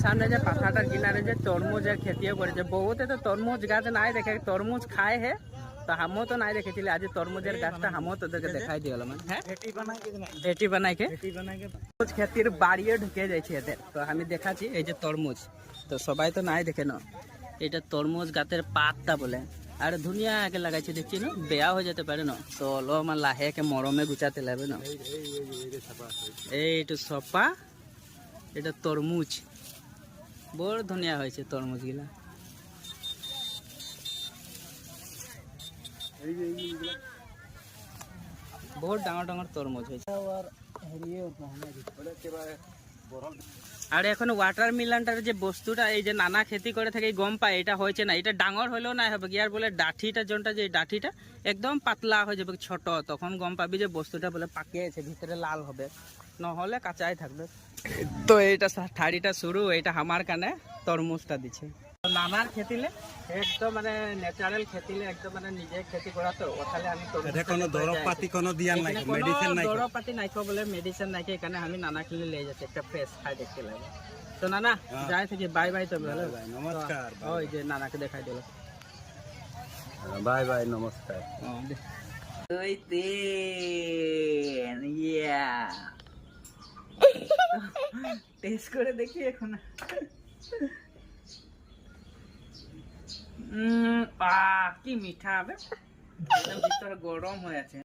সামনে যে পাথাটার কিনারে যে তরমুজের খেতিও করেছে, বহুতে তো তরমুজ গাছ নাই দেখে, তরমুজ খায় হে, তো হামও তো নাই দেখেছিল, আজ তরমুজের গাছটা হামও তোদেরকে দেখাই দিয়ে গেলাম। হ্যাঁ ভেটি বানাইকে তরমুজ খেতির বাড়িও ঢুকে যাইছে এদের, তো আমি দেখাচ্ছি এই যে তরমুজ, তো সবাই তো নাই দেখে না, এটা তরমুজ গাছের পাতটা বলে, আর ধুনিয়াকে লাগাইছে দেখছি না, বেয়া হয়ে যেতে পারে না, তো অলপমান লাহেকে মরমে গুছাতে লাগবে না। এইটু সপা, এটা তরমুজ, বড় ধুনিয়া হয়েছে তরমুজ গিলা। বহুত ডাঙর ডাঙর তরমুজ হয়েছে। আর এখন ওয়াটার মিলনটার যে বস্তুটা, এই যে নানা খেতি করে থাকে গম পায়, এটা হয়েছে না, এটা ডাঙর হলেও না হবে কি, আর বলে ডাঠিটা যোনটা, যে ডাঠিটা একদম পাতলা হয়ে যাবে ছোট, তখন গম পাবি যে বস্তুটা বলে পাকিয়েছে, ভিতরে লাল হবে, নহলে কাঁচাই থাকবে। তো এইটা ঠাড়িটা শুরু, এটা আমার কানে তরমুজটা দিচ্ছে। নানার খেতিলে একদম মানে ন্যাচারাল খেতিলে একদম মানে নিজে খেতি করা, তো ওখানে আমি কোনো দরব পাতি কোনো দিয়ার নাই, মেডিসিন নাই, দরব পাতি নাই বলে, মেডিসিন নাই, এখানে আমি নানা কিনে নিয়ে যাচ্ছি, একটা ফ্রেশ খাই দেখতে লাগে। তো নানা যাই থেকে বাই বাই, তবে হ্যালো নমস্কার, ওই যে নানাকে দেখাই দিল, বাই বাই নমস্কার। দুই তিন ইয়া টেস্ট করে দেখি এখন। কি মিঠা হবে, ভিতরে গরম হয়ে আছে।